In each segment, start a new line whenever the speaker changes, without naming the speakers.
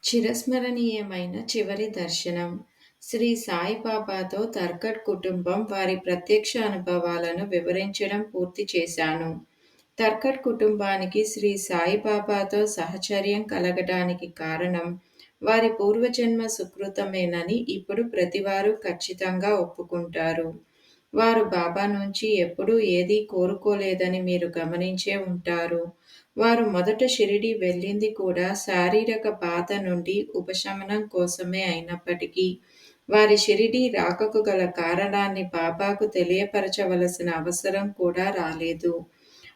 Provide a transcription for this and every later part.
చిరస్మరణీయమైన చివరి దర్శనం. శ్రీ సాయిబాబాతో తర్కడ్ కుటుంబం వారి ప్రత్యక్ష అనుభవాలను వివరించడం పూర్తి చేశాను. తర్కడ్ కుటుంబానికి శ్రీ సాయిబాబాతో సహచర్యం కలగడానికి కారణం వారి పూర్వజన్మ సుకృతమేనని ఇప్పుడు ప్రతివారు ఖచ్చితంగా ఒప్పుకుంటారు. వారు బాబా నుంచి ఎప్పుడూ ఏదీ కోరుకోలేదని మీరు గమనించే ఉంటారు. వారు మొదట షిరిడీ వెళ్ళింది కూడా శారీరక బాధ నుండి ఉపశమనం కోసమే అయినప్పటికీ, వారి షిరిడీ రాకకు గల కారణాన్ని బాబాకు తెలియపరచవలసిన అవసరం కూడా రాలేదు.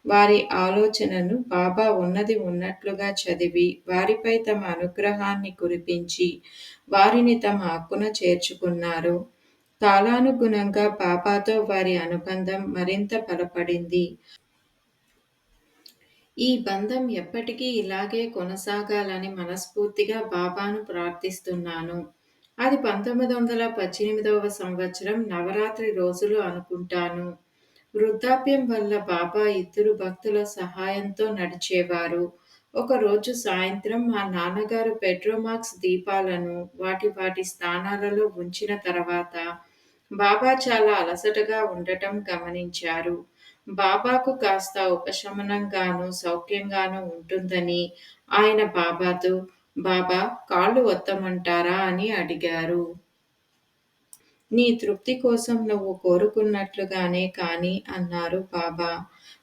వారి ఆలోచనను బాబా ఉన్నది ఉన్నట్లుగా చదివి, వారిపై తమ అనుగ్రహాన్ని కురిపించి, వారిని తమ హక్కున చేర్చుకున్నారు. కాలానుగుణంగా బాబాతో వారి అనుబంధం మరింత బలపడింది. ఈ బంధం ఎప్పటికీ ఇలాగే కొనసాగాలని మనస్ఫూర్తిగా బాబాను ప్రార్థిస్తున్నాను. అది 1918వ సంవత్సరం నవరాత్రి రోజులు అనుకుంటాను. వృద్ధాప్యం వల్ల బాబా ఇద్దరు భక్తుల సహాయంతో నడిచేవారు. ఒకరోజు సాయంత్రం మా నాన్నగారు పెట్రోమాక్స్ దీపాలను వాటి వాటి స్థానాలలో ఉంచిన తర్వాత బాబా చాలా అలసటగా ఉండటం గమనించారు. బాబాకు కాస్త ఉపశమనంగాను, సౌఖ్యంగాను ఉంటుందని ఆయన బాబాతో, "బాబా కాళ్ళు ఒత్తమంటారా" అని అడిగారు. "నీ తృప్తి కోసం నువ్వు కోరుకున్నట్లుగానే కానీ" అన్నారు బాబా.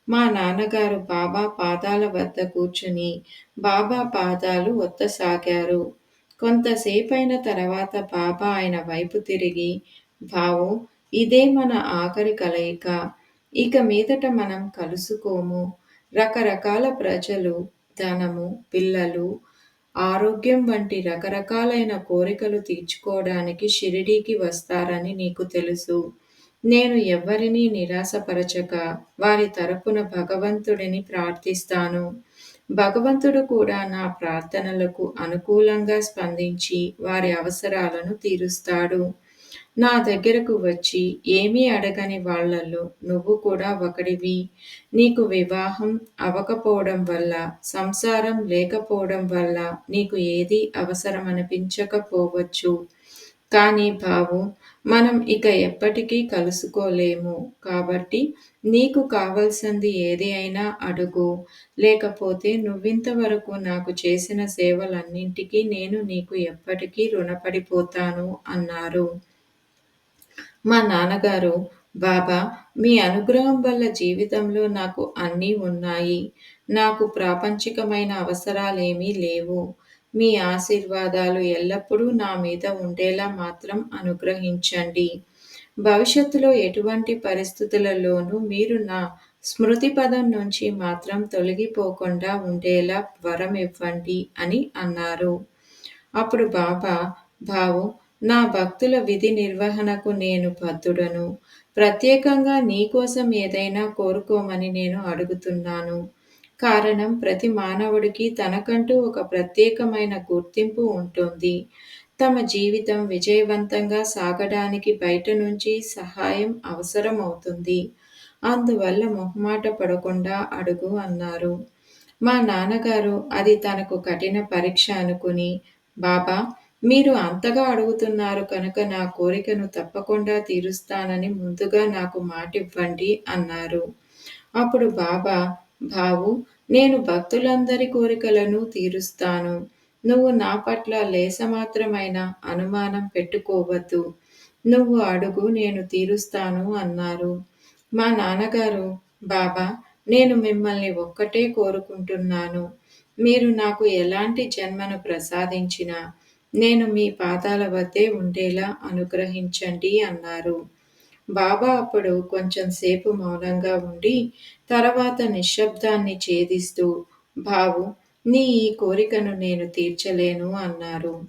మా నాన్నగారు బాబా పాదాల వద్ద కూర్చుని బాబా పాదాలు ఒత్తసాగారు. కొంతసేపైన తర్వాత బాబా ఆయన వైపు తిరిగి, "బావూ, ఇదే మన ఆఖరి కలయిక. ఇక మీదట మనం కలుసుకోము. రకరకాల ప్రజలు, ధనము, పిల్లలు, ఆరోగ్యం వంటి రకరకాలైన కోరికలు తీర్చుకోవడానికి షిరిడీకి వస్తారని నీకు తెలుసు. నేను ఎవ్వరినీ నిరాశపరచక వారి తరపున భగవంతుడిని ప్రార్థిస్తాను. భగవంతుడు కూడా నా ప్రార్థనలకు అనుకూలంగా స్పందించి వారి అవసరాలను తీరుస్తాడు. నా దగ్గరకు వచ్చి ఏమీ అడగని వాళ్ళలో నువ్వు కూడా ఒకడివి. నీకు వివాహం అవ్వకపోవడం వల్ల, సంసారం లేకపోవడం వల్ల నీకు ఏదీ అవసరమనిపించకపోవచ్చు. కానీ బావూ, మనం ఇక ఎప్పటికీ కలుసుకోలేము. కాబట్టి నీకు కావలసింది ఏది అయినా అడుగు. లేకపోతే నువ్వింతవరకు నాకు చేసిన సేవలన్నింటికీ నేను నీకు ఎప్పటికీ రుణపడిపోతాను" అన్నారు. మా నాన్నగారు, "బాబా, మీ అనుగ్రహం వల్ల జీవితంలో నాకు అన్నీ ఉన్నాయి. నాకు ప్రాపంచికమైన అవసరాలేమీ లేవు. మీ ఆశీర్వాదాలు ఎల్లప్పుడూ నా మీద ఉండేలా మాత్రం అనుగ్రహించండి. భవిష్యత్తులో ఎటువంటి పరిస్థితులలోనూ మీరు నా స్మృతిపథం నుంచి మాత్రం తొలగిపోకుండా ఉండేలా వరమివ్వండి" అని అన్నారు. అప్పుడు బాబా, "బావూ, నా భక్తుల విధి నిర్వహణకు నేను బద్ధుడను. ప్రత్యేకంగా నీ కోసం ఏదైనా కోరుకోమని నేను అడుగుతున్నాను. కారణం ప్రతి మానవుడికి తనకంటూ ఒక ప్రత్యేకమైన గుర్తింపు ఉంటుంది. తమ జీవితం విజయవంతంగా సాగడానికి బయట నుంచి సహాయం అవసరమవుతుంది. అందువల్ల మొహమాట పడకుండా అడుగు" అన్నారు. మా నాన్నగారు అది తనకు కఠిన పరీక్ష అనుకుని, "బాబా, మీరు అంతగా అడుగుతున్నారు కనుక నా కోరికను తప్పకుండా తీరుస్తానని ముందుగా నాకు మాటివ్వండి" అన్నారు. అప్పుడు బాబా, "బావూ, నేను భక్తులందరి కోరికలను తీరుస్తాను. నువ్వు నా పట్ల లేశమాత్రమైన అనుమానం పెట్టుకోవద్దు. నువ్వు అడుగు, నేను తీరుస్తాను" అన్నారు. మా నాన్నగారు, "బాబా, నేను మిమ్మల్ని ఒక్కటే కోరుకుంటున్నాను. మీరు నాకు ఎలాంటి జన్మను ప్రసాదించినా, నేను మీ పాదాల వద్దే ఉండేలా అనుగ్రహించండి" అన్నారు. బాబా అప్పుడు కొంచెం సేపు మౌనంగా ఉండి, తర్వాత నిశ్శబ్దాన్ని ఛేదిస్తూ, "బావూ, నీ ఈ కోరికను నేను తీర్చలేను" అన్నారు.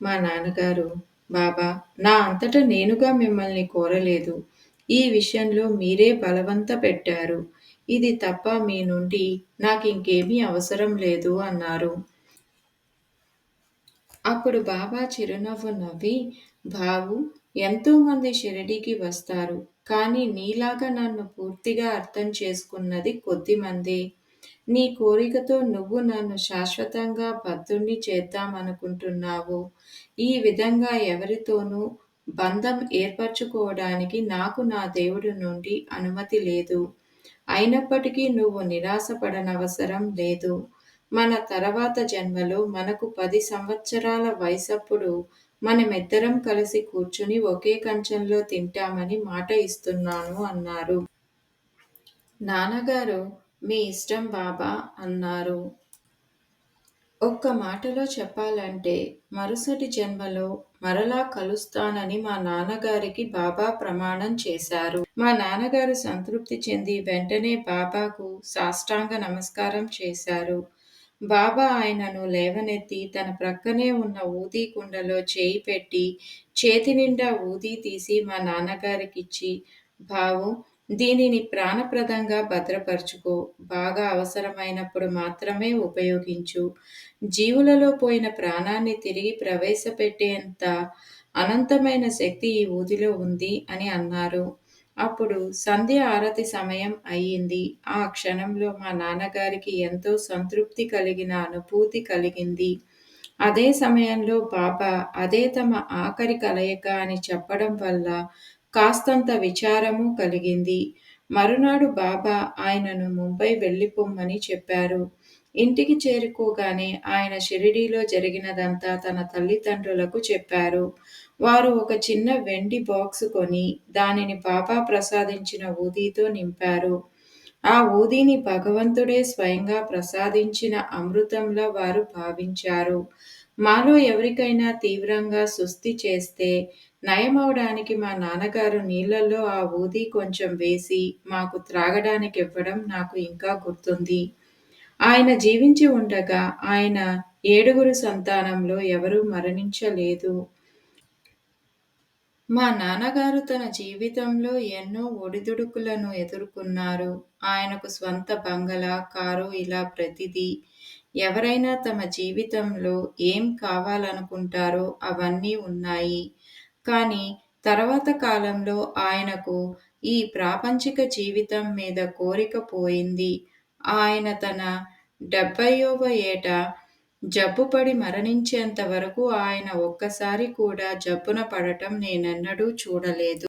మా నాన్నగారు, "బాబా, నా అంతట నేనుగా మిమ్మల్ని కోరలేదు. ఈ విషయంలో మీరే బలవంత పెట్టారు. ఇది తప్ప మీ నుండి నాకింకేమీ అవసరం లేదు" అన్నారు. అప్పుడు బాబా చిరునవ్వు నవ్వి, "బావూ, ఎంతోమంది షిరిడీకి వస్తారు. కానీ నీలాగా నన్ను పూర్తిగా అర్థం చేసుకున్నది కొద్దిమందే. నీ కోరికతో నువ్వు నన్ను శాశ్వతంగా బద్ధుణ్ణి చేద్దామనుకుంటున్నావు. ఈ విధంగా ఎవరితోనూ బంధం ఏర్పరచుకోవడానికి నాకు నా దేవుడి నుండి అనుమతి లేదు. అయినప్పటికీ నువ్వు నిరాశపడనవసరం లేదు. మన తర్వాత జన్మలో మనకు 10 సంవత్సరాల వయసప్పుడు మనమిద్దరం కలిసి కూర్చుని ఒకే కంచంలో తింటామని మాట ఇస్తున్నాను అన్నారు. నాన్నగారు మీ ఇష్టం బాబా అన్నారు. ఒక్క మాటలో చెప్పాలంటే మరుసటి జన్మలో మరలా కలుస్తానని మా నాన్నగారికి బాబా ప్రమాణం చేశారు. మా నాన్నగారు సంతృప్తి చెంది వెంటనే బాబాకు సాష్టాంగ నమస్కారం చేశారు. బాబా ఆయనను లేవనెత్తి తన ప్రక్కనే ఉన్న ఊదీ కుండలో చేయి పెట్టి చేతి నిండా ఊదీ తీసి మా నాన్నగారికిచ్చి, బాబూ, దీనిని ప్రాణప్రదంగా భద్రపరచుకో. బాగా అవసరమైనప్పుడు మాత్రమే ఉపయోగించు. జీవులలో పోయిన ప్రాణాన్ని తిరిగి ప్రవేశపెట్టేంత అనంతమైన శక్తి ఈ ఊదిలో ఉంది అని అన్నారు. అప్పుడు సంధ్య ఆరతి సమయం అయింది. ఆ క్షణంలో మా నాన్నగారికి ఎంతో సంతృప్తి కలిగిన అనుభూతి కలిగింది. అదే సమయంలో బాబా అదే తమ ఆఖరి కలయిక అని చెప్పడం వల్ల కాస్తంత విచారమూ కలిగింది. మరునాడు బాబా ఆయనను ముంబై వెళ్ళిపొమ్మని చెప్పారు. ఇంటికి చేరుకోగానే ఆయన షిరిడీలో జరిగినదంతా తన తల్లిదండ్రులకు చెప్పారు. వారు ఒక చిన్న వెండి బాక్సు కొని దానిని బాబా ప్రసాదించిన ఊదీతో నింపారు. ఆ ఊదీని భగవంతుడే స్వయంగా ప్రసాదించిన అమృతంలా వారు భావించారు. మాలో ఎవరికైనా తీవ్రంగా సుస్థి చేస్తే నయమవడానికి మా నాన్నగారు నీళ్ళల్లో ఆ ఊదీ కొంచెం వేసి మాకు త్రాగడానికివ్వడం నాకు ఇంకా గుర్తుంది. ఆయన జీవించి ఉండగా ఆయన 7 సంతానంలో ఎవరూ మరణించలేదు. మా నాన్నగారు తన జీవితంలో ఎన్నో ఒడిదుడుకులను ఎదుర్కొన్నారు. ఆయనకు స్వంత బంగళా, కారు ఇలా ప్రతిదీ. ఎవరైనా తమ జీవితంలో ఏం కావాలనుకుంటారో అవన్నీ ఉన్నాయి. కానీ తర్వాత కాలంలో ఆయనకు ఈ ప్రాపంచిక జీవితం మీద కోరిక పోయింది. ఆయన తన 70వ ఏట జబ్బుపడి మరణించేంత వరకు ఆయన ఒక్కసారి కూడా జబ్బున పడటం నేనెన్నడూ చూడలేదు.